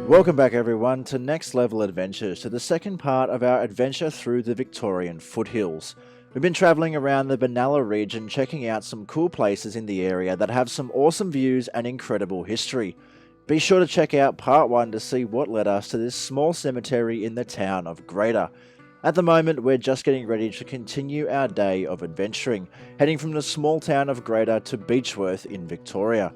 Welcome back everyone to Next Level Adventures, to the second part of our adventure through the Victorian Foothills. We've been travelling around the Benalla region checking out some cool places in the area that have some awesome views and incredible history. Be sure to check out part 1 to see what led us to this small cemetery in the town of Greater. At the moment we're just getting ready to continue our day of adventuring, heading from the small town of Greater to Beechworth in Victoria.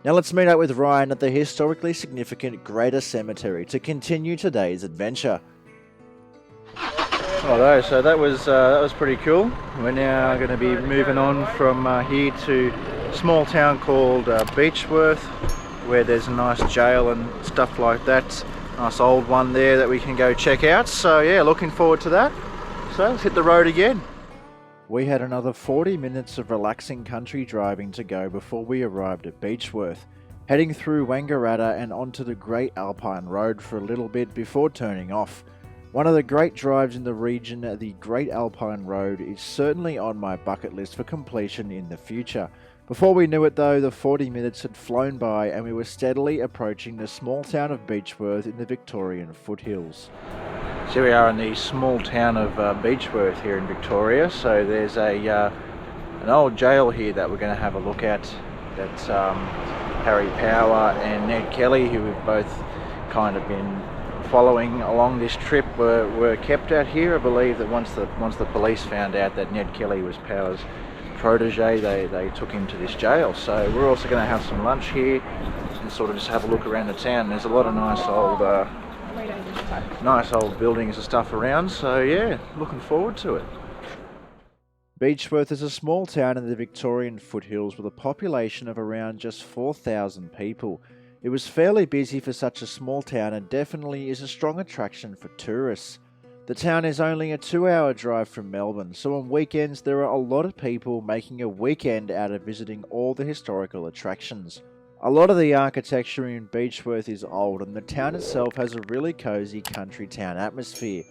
Now let's meet up with Ryan at the historically significant Greater Cemetery to continue today's adventure. Righto, so that was pretty cool. We're now going to be moving on from here to a small town called Beechworth, where there's a nice jail and stuff like that. Nice old one there that we can go check out. So yeah, looking forward to that. So let's hit the road again. We had another 40 minutes of relaxing country driving to go before we arrived at Beechworth, heading through Wangaratta and onto the Great Alpine Road for a little bit before turning off. One of the great drives in the region, the Great Alpine Road, is certainly on my bucket list for completion in the future. Before we knew it though, the 40 minutes had flown by and we were steadily approaching the small town of Beechworth in the Victorian Foothills. So here we are in the small town of Beechworth here in Victoria. So there's an old jail here that we're going to have a look at. That's Harry Power and Ned Kelly, who we've both kind of been following along this trip, were kept out here. I believe that once the police found out that Ned Kelly was Power's protege, they took him to this jail. So we're also going to have some lunch here and sort of just have a look around the town. There's a lot of nice old buildings and stuff around, so yeah, looking forward to it. Beechworth is a small town in the Victorian Foothills with a population of around just 4,000 people. It was fairly busy for such a small town and definitely is a strong attraction for tourists. The town is only a 2-hour drive from Melbourne, so on weekends there are a lot of people making a weekend out of visiting all the historical attractions. A lot of the architecture in Beechworth is old and the town itself has a really cosy country town atmosphere.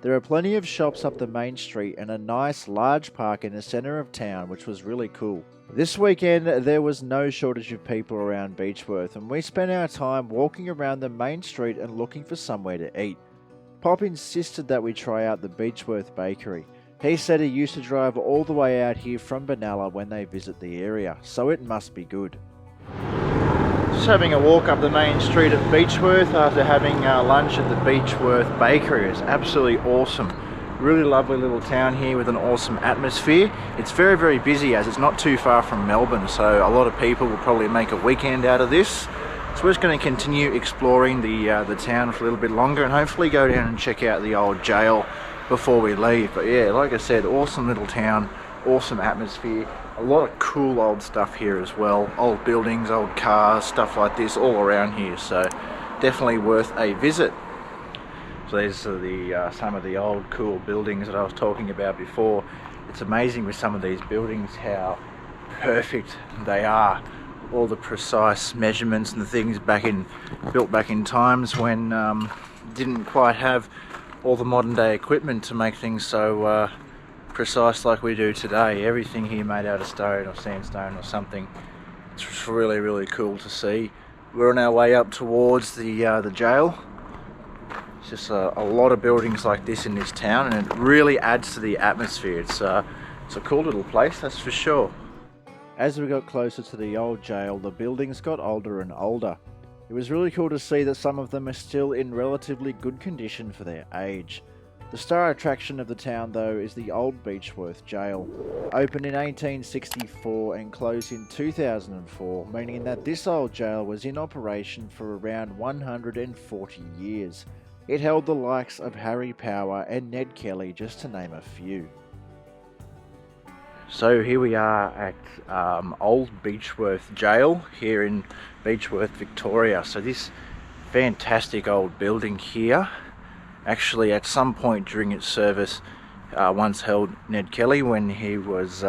There are plenty of shops up the main street and a nice large park in the centre of town, which was really cool. This weekend there was no shortage of people around Beechworth and we spent our time walking around the main street and looking for somewhere to eat. Pop insisted that we try out the Beechworth Bakery. He said he used to drive all the way out here from Benalla when they visit the area, so it must be good. Just having a walk up the main street of Beechworth after having lunch at the Beechworth Bakery. It's absolutely awesome. Really lovely little town here with an awesome atmosphere. It's very, very busy as it's not too far from Melbourne, so a lot of people will probably make a weekend out of this. So we're just going to continue exploring the town for a little bit longer and hopefully go down and check out the old jail before we leave. But yeah, like I said, awesome little town, awesome atmosphere. A lot of cool old stuff here as well. Old buildings, old cars, stuff like this all around here. So definitely worth a visit. So there's some of the old cool buildings that I was talking about before. It's amazing with some of these buildings how perfect they are. All the precise measurements and the things built back in times when didn't quite have all the modern day equipment to make things so precise like we do today. Everything here made out of stone or sandstone or something. It's really, really cool to see. We're on our way up towards the jail. It's just a lot of buildings like this in this town, and it really adds to the atmosphere. It's a cool little place, that's for sure. As we got closer to the old jail, the buildings got older and older. It was really cool to see that some of them are still in relatively good condition for their age. The star attraction of the town though is the Old Beechworth Jail. Opened in 1864 and closed in 2004, meaning that this old jail was in operation for around 140 years. It held the likes of Harry Power and Ned Kelly, just to name a few. So here we are at Old Beechworth Jail here in Beechworth, Victoria. So this fantastic old building here actually at some point during its service once held Ned Kelly when he was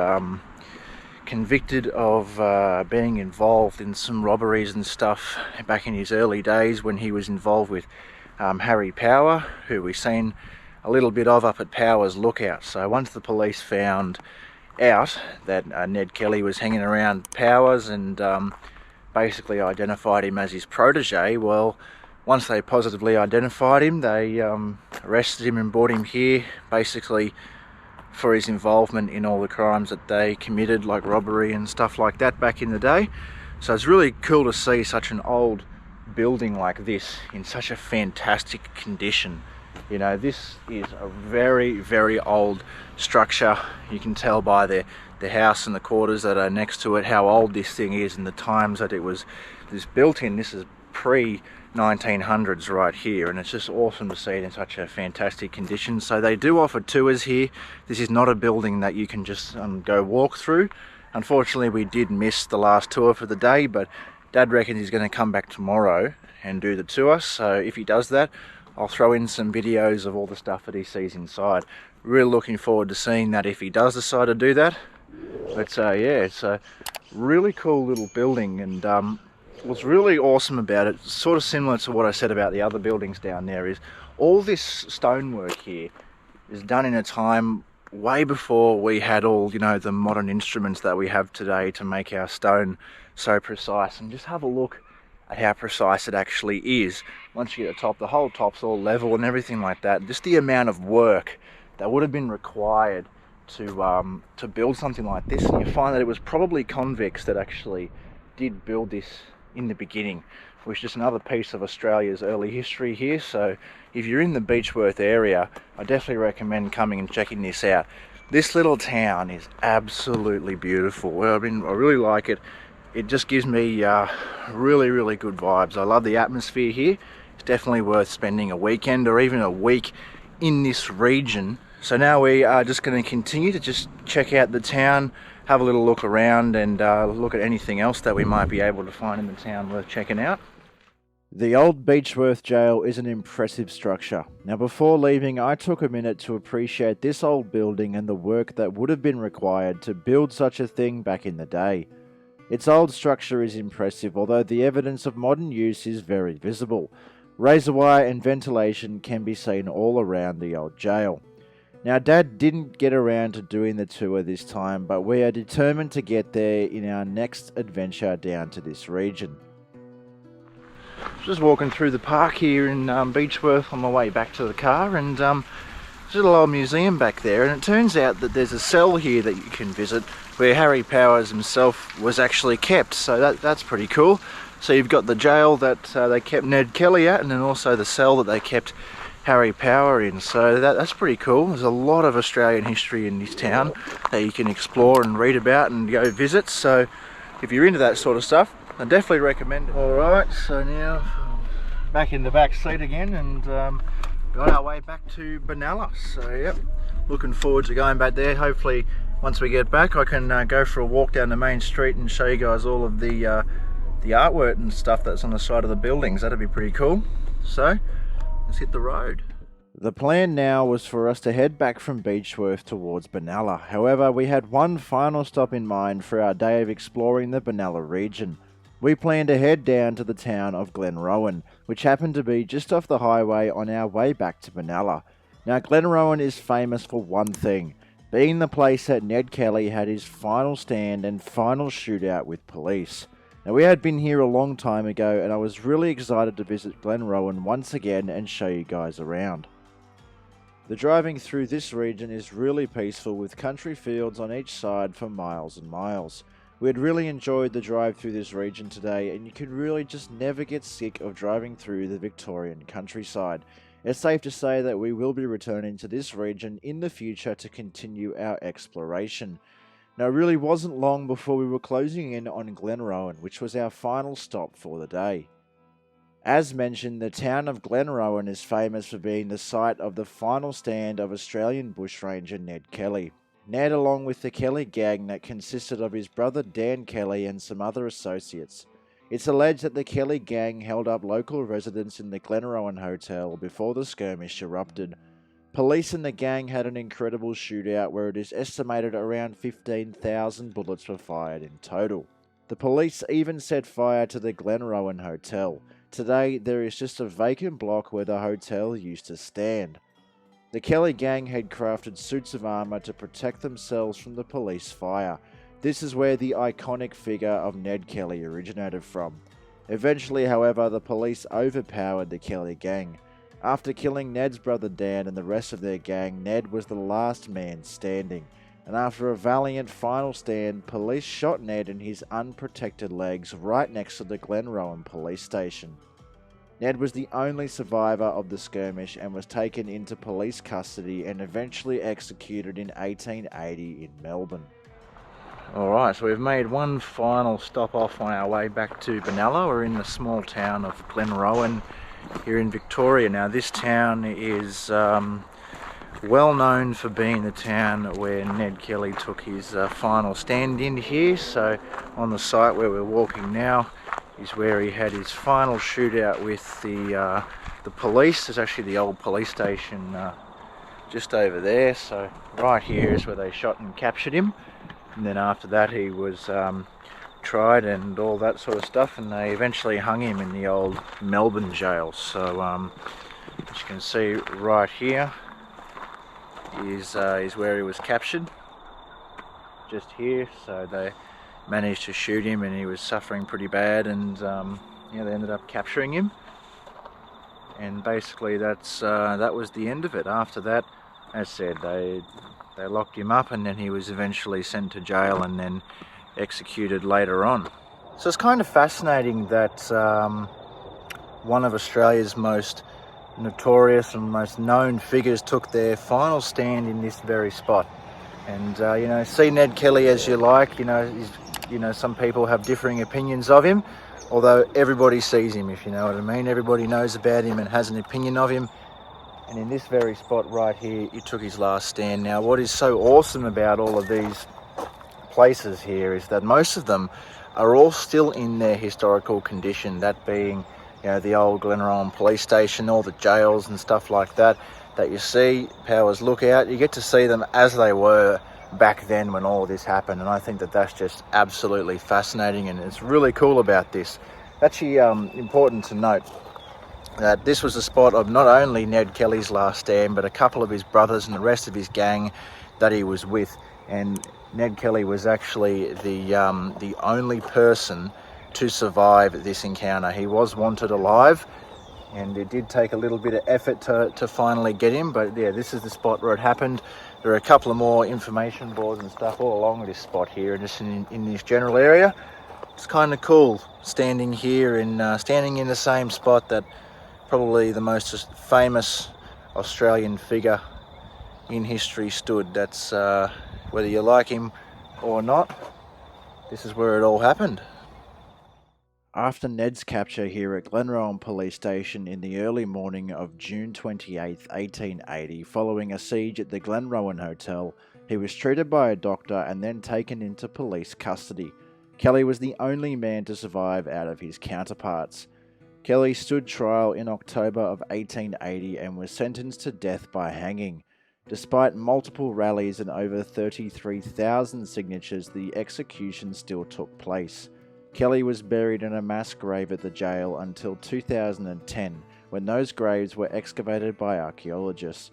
convicted of being involved in some robberies and stuff back in his early days when he was involved with Harry Power, who we've seen a little bit of up at Power's Lookout. So once the police found out that Ned Kelly was hanging around Powers and basically identified him as his protege, well, Once they positively identified him, they arrested him and brought him here, basically for his involvement in all the crimes that they committed, like robbery and stuff like that back in the day. So it's really cool to see such an old building like this in such a fantastic condition. You know, this is a very, very old structure. You can tell by the house and the quarters that are next to it how old this thing is and the times that it was built in. This is pre-1900s right here, and it's just awesome to see it in such a fantastic condition. So they do offer tours here. This is not a building that you can just go walk through. Unfortunately, we did miss the last tour for the day, but Dad reckons he's going to come back tomorrow and do the tour. So if he does that, I'll throw in some videos of all the stuff that he sees inside. Really looking forward to seeing that if he does decide to do that. But yeah, it's a really cool little building, and what's really awesome about it, sort of similar to what I said about the other buildings down there, is all this stonework here is done in a time way before we had all, you know, the modern instruments that we have today to make our stone so precise. And just have a look at how precise it actually is. Once you get to the top, the whole top's all level and everything like that. Just the amount of work that would have been required to build something like this, and you find that it was probably convicts that actually did build this in the beginning, which is just another piece of Australia's early history here. So if you're in the Beechworth area, I definitely recommend coming and checking this out. This little town is absolutely beautiful. Well, I mean, I really like it. It just gives me really, really good vibes. I love the atmosphere here. It's definitely worth spending a weekend or even a week in this region. So now we are just going to continue to just check out the town, have a little look around, and look at anything else that we might be able to find in the town worth checking out. The Old Beechworth Jail is an impressive structure. Now, before leaving, I took a minute to appreciate this old building and the work that would have been required to build such a thing back in the day. Its old structure is impressive, although the evidence of modern use is very visible. Razor wire and ventilation can be seen all around the old jail. Now, Dad didn't get around to doing the tour this time, but we are determined to get there in our next adventure down to this region. Just walking through the park here in Beechworth on my way back to the car, and there's a little old museum back there, and it turns out that there's a cell here that you can visit where Harry Powers himself was actually kept, so that's pretty cool. So you've got the jail that they kept Ned Kelly at, and then also the cell that they kept Harry Power in, so that's pretty cool. There's a lot of Australian history in this town that you can explore and read about and go visit, so if you're into that sort of stuff, I definitely recommend it. Alright, so now back in the back seat again, and got our way back to Benalla. So yep, looking forward to going back there. Hopefully once we get back I can go for a walk down the main street and show you guys all of the artwork and stuff that's on the side of the buildings. That'd be pretty cool. So let's hit the road. The plan now was for us to head back from Beechworth towards Benalla. However, we had one final stop in mind for our day of exploring the Benalla region. We planned to head down to the town of Glen Rowan, which happened to be just off the highway on our way back to Benalla. Now, Glen Rowan is famous for one thing, being the place that Ned Kelly had his final stand and final shootout with police. Now, we had been here a long time ago, and I was really excited to visit Glen Rowan once again and show you guys around. The driving through this region is really peaceful, with country fields on each side for miles and miles. We had really enjoyed the drive through this region today, and you can really just never get sick of driving through the Victorian countryside. It's safe to say that we will be returning to this region in the future to continue our exploration. Now, it really wasn't long before we were closing in on Glenrowan, which was our final stop for the day. As mentioned, the town of Glenrowan is famous for being the site of the final stand of Australian bushranger Ned Kelly. Ned, along with the Kelly gang that consisted of his brother Dan Kelly and some other associates. It's alleged that the Kelly gang held up local residents in the Glenrowan Hotel before the skirmish erupted. Police and the gang had an incredible shootout where it is estimated around 15,000 bullets were fired in total. The police even set fire to the Glenrowan Hotel. Today, there is just a vacant block where the hotel used to stand. The Kelly gang had crafted suits of armour to protect themselves from the police fire. This is where the iconic figure of Ned Kelly originated from. Eventually, however, the police overpowered the Kelly gang. After killing Ned's brother Dan and the rest of their gang, Ned was the last man standing. And after a valiant final stand, police shot Ned in his unprotected legs right next to the Glen Rowan police station. Ned was the only survivor of the skirmish and was taken into police custody and eventually executed in 1880 in Melbourne. Alright, so we've made one final stop off on our way back to Benalla. We're in the small town of Glenrowan here in Victoria. Now this town is well known for being the town where Ned Kelly took his final stand in here. So on the site where we're walking now is where he had his final shootout with the police. There's actually the old police station just over there. So right here is where they shot and captured him. And then after that he was tried and all that sort of stuff, and they eventually hung him in the old Melbourne jail. So as you can see right here is where he was captured, just here. So they managed to shoot him and he was suffering pretty bad, and yeah, they ended up capturing him, and basically that was the end of it. After that, as I said, they locked him up, and then he was eventually sent to jail and then executed later on. So it's kind of fascinating that one of Australia's most notorious and most known figures took their final stand in this very spot. And you know, see Ned Kelly as you like. You know, some people have differing opinions of him, although everybody sees him, if you know what I mean. Everybody knows about him and has an opinion of him. And in this very spot right here, he took his last stand. Now, what is so awesome about all of these places here is that most of them are all still in their historical condition, that being, you know, the old Glenrowan police station, all the jails and stuff like that you see, Powers Lookout. You get to see them as they were back then when all of this happened, and I think that that's just absolutely fascinating, and it's really cool about this. Actually, important to note that this was the spot of not only Ned Kelly's last stand, but a couple of his brothers and the rest of his gang that he was with. And Ned Kelly was actually the only person to survive this encounter. He was wanted alive, and it did take a little bit of effort to finally get him, but yeah, this is the spot where it happened. There are a couple of more information boards and stuff all along this spot here, and just in this general area. It's kind of cool standing here and standing in the same spot that probably the most famous Australian figure in history stood. That's whether you like him or not, this is where it all happened. After Ned's capture here at Glenrowan Police Station in the early morning of June 28, 1880, following a siege at the Glenrowan Hotel, he was treated by a doctor and then taken into police custody. Kelly was the only man to survive out of his counterparts. Kelly stood trial in October of 1880 and was sentenced to death by hanging. Despite multiple rallies and over 33,000 signatures, the execution still took place. Kelly was buried in a mass grave at the jail until 2010, when those graves were excavated by archaeologists.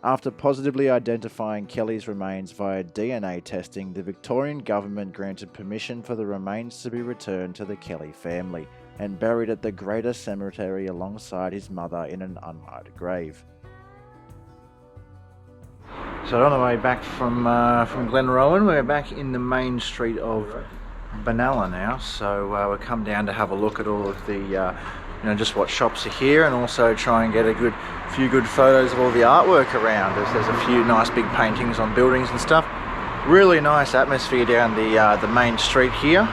After positively identifying Kelly's remains via DNA testing, the Victorian government granted permission for the remains to be returned to the Kelly family and buried at the Greater Cemetery alongside his mother in an unmarked grave. So on the way back from Glenrowan, we're back in the main street of Benalla now. So we've come down to have a look at all of the, just what shops are here, and also try and get a few good photos of all the artwork around us. There's a few nice big paintings on buildings and stuff. Really nice atmosphere down the main street here.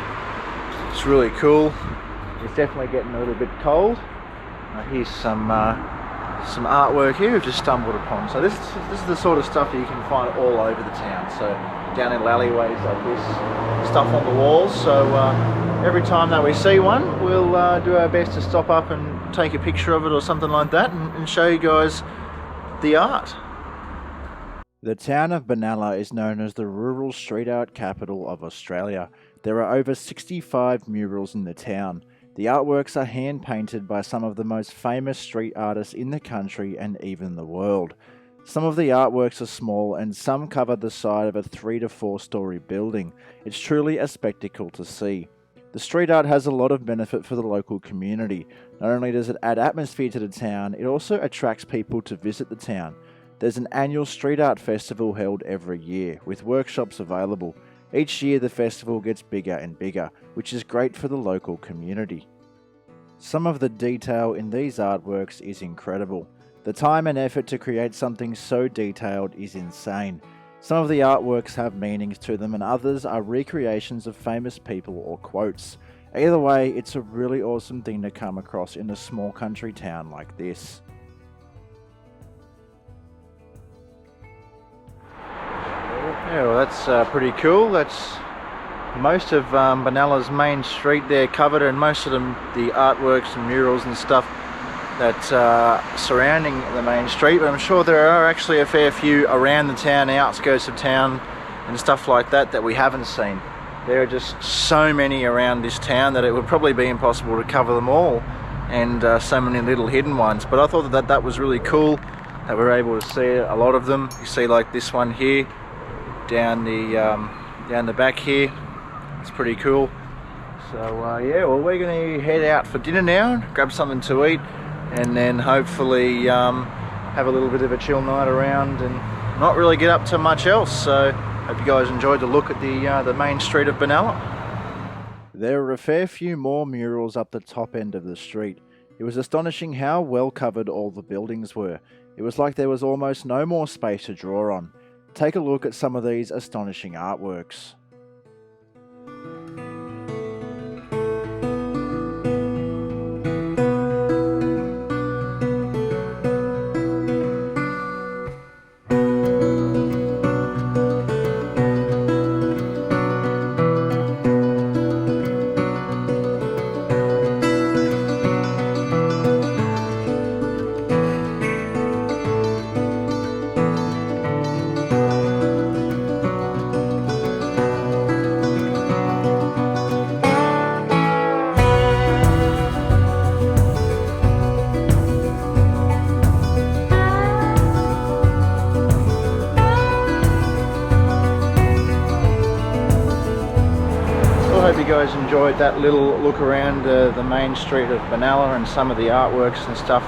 It's really cool. It's definitely getting a little bit cold. Here's some artwork here we've just stumbled upon. So this is the sort of stuff that you can find all over the town. So down in alleyways like this, stuff on the walls. So every time that we see one, we'll do our best to stop up and take a picture of it or something like that, and show you guys the art. The town of Benalla is known as the rural street art capital of Australia. There are over 65 murals in the town. The artworks are hand-painted by some of the most famous street artists in the country and even the world. Some of the artworks are small and some cover the side of a 3 to 4 story building. It's truly a spectacle to see. The street art has a lot of benefit for the local community. Not only does it add atmosphere to the town, it also attracts people to visit the town. There's an annual street art festival held every year, with workshops available. Each year the festival gets bigger and bigger, which is great for the local community. Some of the detail in these artworks is incredible. The time and effort to create something so detailed is insane. Some of the artworks have meanings to them and others are recreations of famous people or quotes. Either way, it's a really awesome thing to come across in a small country town like this. Yeah, well that's pretty cool. That's most of Benalla's main street there covered, and most of the artworks and murals and stuff that's surrounding the main street, but I'm sure there are actually a fair few around the town, outskirts of town and stuff like that that we haven't seen. There are just so many around this town that it would probably be impossible to cover them all, and so many little hidden ones. But I thought that was really cool that we're able to see a lot of them. You see like this one here down the back here. It's pretty cool. So yeah, well, we're going to head out for dinner now, grab something to eat, and then hopefully have a little bit of a chill night around and not really get up to much else. So hope you guys enjoyed the look at the main street of Benalla. There are a fair few more murals up the top end of the street. It was astonishing how well covered all the buildings were. It was like there was almost no more space to draw on. Take a look at some of these astonishing artworks. I hope you guys enjoyed that little look around the main street of Benalla and some of the artworks and stuff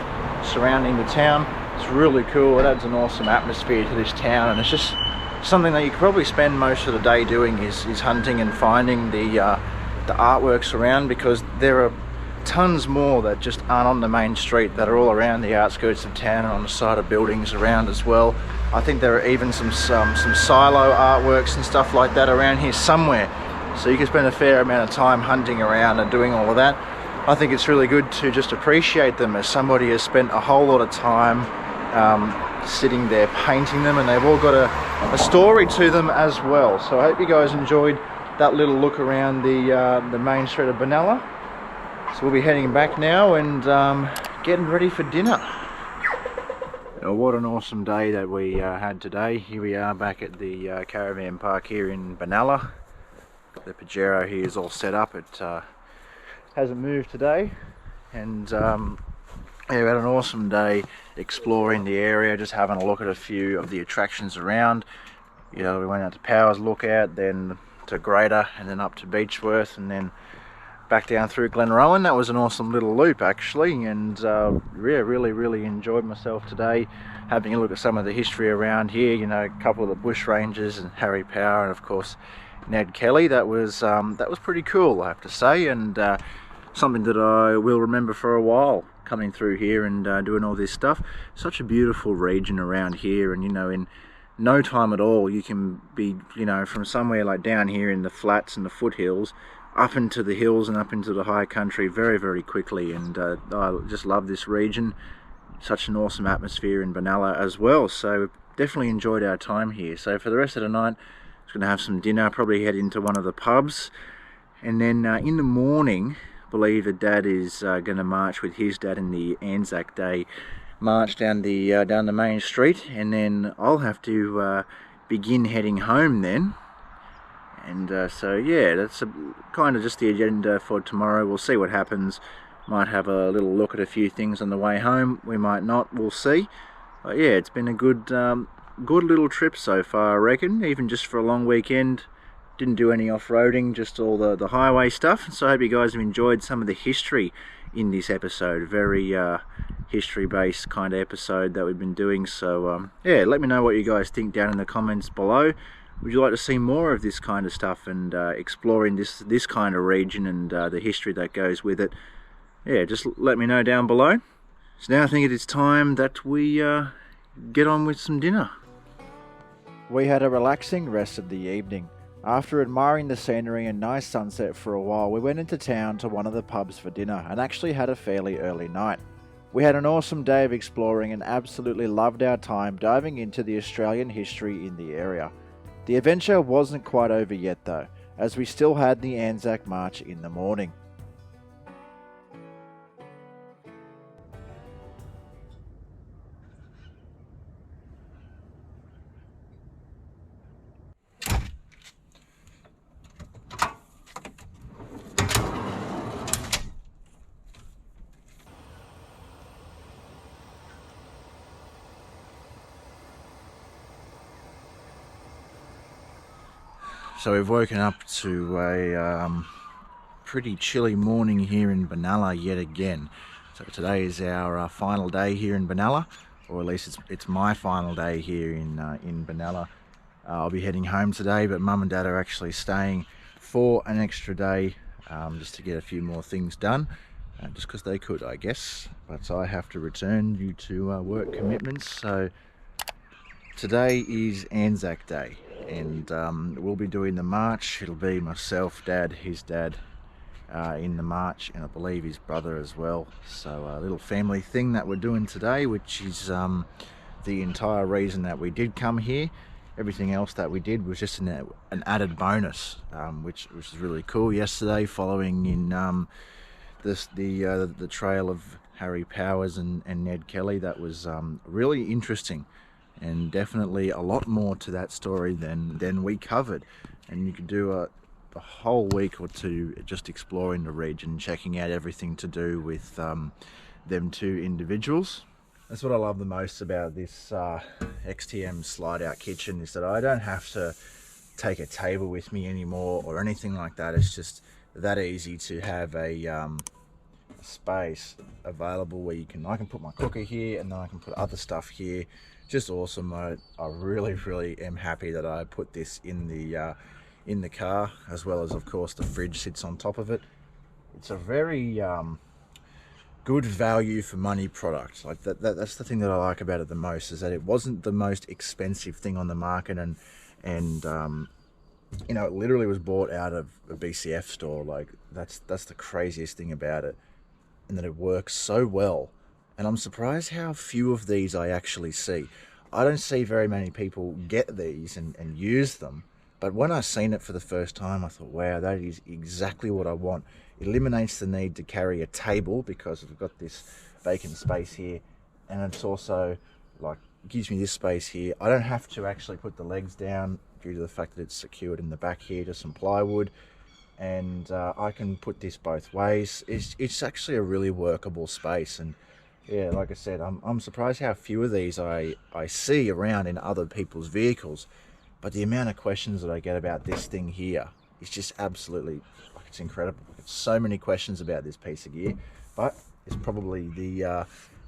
surrounding the town. It's really cool. It adds an awesome atmosphere to this town, and it's just something that you could probably spend most of the day doing is hunting and finding the artworks around, because there are tons more that just aren't on the main street, that are all around the outskirts of town and on the side of buildings around as well. I think there are even some silo artworks and stuff like that around here somewhere. So you can spend a fair amount of time hunting around and doing all of that. I think it's really good to just appreciate them, as somebody has spent a whole lot of time sitting there painting them, and they've all got a story to them as well. So I hope you guys enjoyed that little look around the main street of Benalla. So we'll be heading back now and getting ready for dinner. Oh, what an awesome day that we had today. Here we are back at the caravan park here in Benalla. The Pajero here is all set up. It hasn't moved today, and yeah, we had an awesome day exploring the area, just having a look at a few of the attractions around. You know, we went out to Powers Lookout, then to Greater, and then up to Beechworth, and then back down through Glen Rowan. That was an awesome little loop actually, and yeah, really enjoyed myself today, having a look at some of the history around here. You know, a couple of the bush rangers and Harry Power, and of course Ned Kelly. That was pretty cool, I have to say, and something that I will remember for a while, coming through here and doing all this stuff. Such a beautiful region around here, and you know, in no time at all you can be, you know, from somewhere like down here in the flats and the foothills up into the hills and up into the high country very quickly. And I just love this region. Such an awesome atmosphere in Benalla as well, so definitely enjoyed our time here. So for the rest of the night, I was going to have some dinner, probably head into one of the pubs, and then in the morning, I believe that Dad is going to march with his dad in the Anzac Day March down the main street, and then I'll have to begin heading home then. And so yeah, that's kind of just the agenda for tomorrow. We'll see what happens. Might have a little look at a few things on the way home. We might not. We'll see. But yeah, it's been a good little trip so far, I reckon. Even just for a long weekend, Didn't do any off-roading, just all the highway stuff. So I hope you guys have enjoyed some of the history in this episode. Very history-based kind of episode that we've been doing. So yeah, let me know what you guys think down in the comments below. Would you like to see more of this kind of stuff and exploring this kind of region and the history that goes with it? Yeah, just let me know down below. So now I think it is time that we get on with some dinner. We had a relaxing rest of the evening. After admiring the scenery and nice sunset for a while, we went into town to one of the pubs for dinner and actually had a fairly early night. We had an awesome day of exploring and absolutely loved our time diving into the Australian history in the area. The adventure wasn't quite over yet though, as we still had the Anzac March in the morning. So we've woken up to a pretty chilly morning here in Benalla yet again. So today is our final day here in Benalla, or at least it's my final day here in Benalla. I'll be heading home today, but Mum and Dad are actually staying for an extra day just to get a few more things done, just because they could, I guess. But I have to return due to work commitments. So today is Anzac Day, and we'll be doing the march. It'll be myself, Dad, his dad in the march, and I believe his brother as well. So a little family thing that we're doing today, which is the entire reason that we did come here. Everything else that we did was just an added bonus, which is really cool. Yesterday, following in the trail of Harry Powers and Ned Kelly, that was really interesting. And definitely a lot more to that story than we covered. And you could do a whole week or two just exploring the region, checking out everything to do with them two individuals. That's what I love the most about this XTM slide out kitchen, is that I don't have to take a table with me anymore or anything like that. It's just that easy to have a space available where I can put my cooker here, and then I can put other stuff here. Just awesome. I really am happy that I put this in the car, as well as of course the fridge sits on top of it. It's a very good value for money product. Like that's the thing that I like about it the most, is that it wasn't the most expensive thing on the market, and you know, it literally was bought out of a BCF store. Like that's the craziest thing about it, and that it works so well. And I'm surprised how few of these I actually see. I don't see very many people get these and use them. But when I seen it for the first time, I thought, wow, that is exactly what I want. It eliminates the need to carry a table, because we've got this vacant space here. And it's also, like, gives me this space here. I don't have to actually put the legs down due to the fact that it's secured in the back here to some plywood. And I can put this both ways. It's actually a really workable space. And yeah, like I said, I'm surprised how few of these I see around in other people's vehicles. But the amount of questions that I get about this thing here is just absolutely, like, it's incredible. It's so many questions about this piece of gear, but it's probably the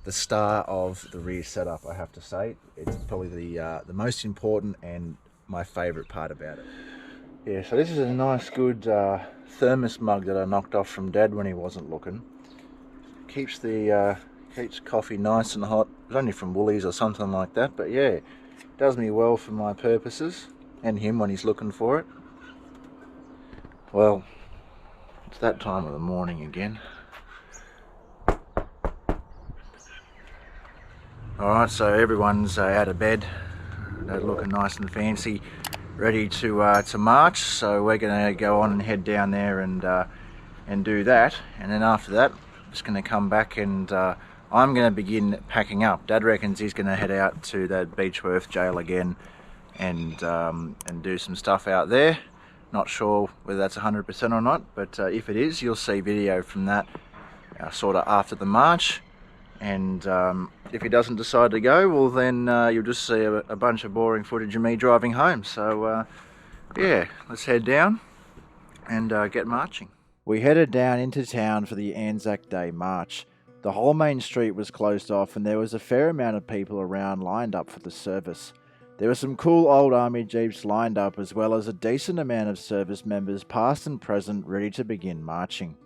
star of the rear setup, I have to say. It's probably the most important and my favourite part about it. Yeah, so this is a nice, good thermos mug that I knocked off from Dad when he wasn't looking. Keeps coffee nice and hot. It's only from Woolies or something like that, but yeah, does me well for my purposes, and him when he's looking for it. Well, it's that time of the morning again. Alright, so everyone's out of bed. They're looking nice and fancy, ready to march. So we're going to go on and head down there and do that. And then after that, I'm just going to come back and I'm going to begin packing up. Dad reckons he's going to head out to that Beechworth Jail again and do some stuff out there. Not sure whether that's 100% or not, but if it is, you'll see video from that sort of after the march. And if he doesn't decide to go, well then you'll just see a bunch of boring footage of me driving home. So yeah, let's head down and get marching. We headed down into town for the Anzac Day March. The whole main street was closed off and there was a fair amount of people around lined up for the service. There were some cool old army jeeps lined up, as well as a decent amount of service members past and present ready to begin marching.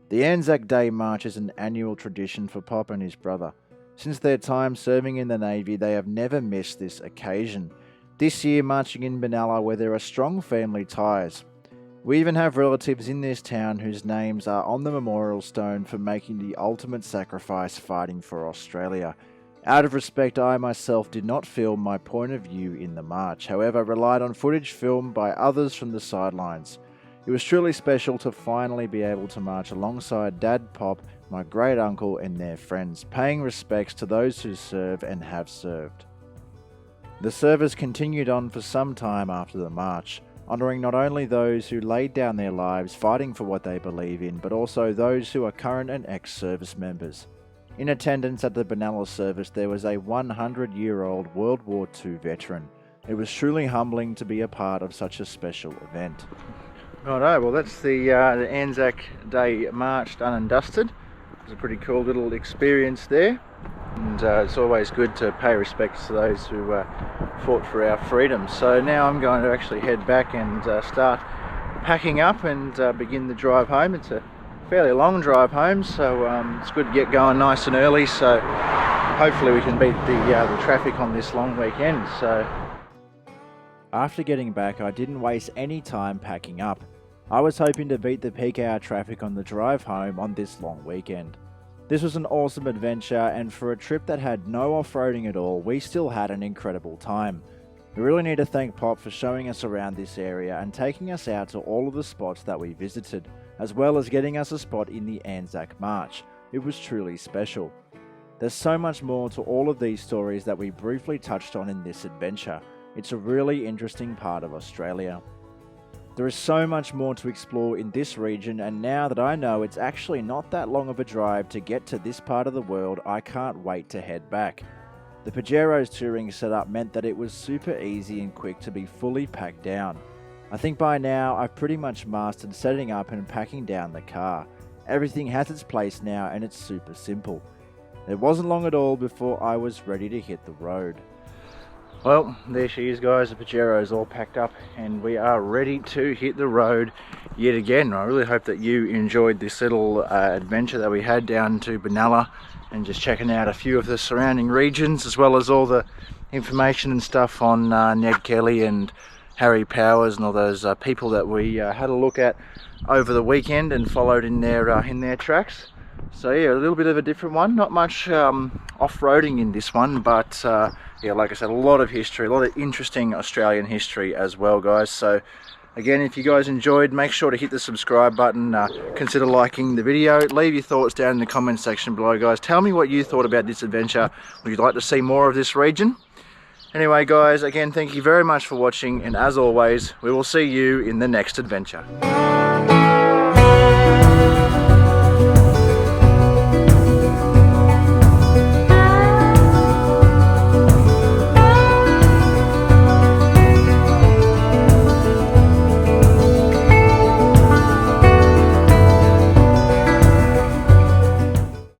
The Anzac Day March is an annual tradition for Pop and his brother. Since their time serving in the Navy, they have never missed this occasion. This year marching in Benalla, where there are strong family ties. We even have relatives in this town whose names are on the memorial stone for making the ultimate sacrifice fighting for Australia. Out of respect, I myself did not film my point of view in the march, however relied on footage filmed by others from the sidelines. It was truly special to finally be able to march alongside Dad, Pop, my great uncle and their friends, paying respects to those who serve and have served. The service continued on for some time after the march, honouring not only those who laid down their lives fighting for what they believe in, but also those who are current and ex-service members. In attendance at the Benalla service, there was a 100-year-old World War II veteran. It was truly humbling to be a part of such a special event. Righto, well that's the Anzac Day March done and dusted. It was a pretty cool little experience there. And it's always good to pay respects to those who fought for our freedom. So now I'm going to actually head back and start packing up and begin the drive home. It's a fairly long drive home, so it's good to get going nice and early, so hopefully we can beat the traffic on this long weekend. So after getting back, I didn't waste any time packing up. I was hoping to beat the peak hour traffic on the drive home on this long weekend. This was an awesome adventure, and for a trip that had no off-roading at all, we still had an incredible time. We really need to thank Pop for showing us around this area and taking us out to all of the spots that we visited, as well as getting us a spot in the Anzac March. It was truly special. There's so much more to all of these stories that we briefly touched on in this adventure. It's a really interesting part of Australia. There is so much more to explore in this region, and now that I know it's actually not that long of a drive to get to this part of the world, I can't wait to head back. The Pajero's touring setup meant that it was super easy and quick to be fully packed down. I think by now I've pretty much mastered setting up and packing down the car. Everything has its place now and it's super simple. It wasn't long at all before I was ready to hit the road. Well, there she is guys, the Pajero's all packed up and we are ready to hit the road yet again. I really hope that you enjoyed this little adventure that we had down to Benalla and just checking out a few of the surrounding regions, as well as all the information and stuff on Ned Kelly and Harry Powers and all those people that we had a look at over the weekend and followed in their tracks. So yeah, a little bit of a different one, not much off-roading in this one, but yeah, like I said, a lot of history, a lot of interesting Australian history as well guys. So again, if you guys enjoyed, make sure to hit the subscribe button, consider liking the video, leave your thoughts down in the comment section below guys. Tell me what you thought about this adventure. Would you like to see more of this region? Anyway guys, again thank you very much for watching, and as always we will see you in the next adventure.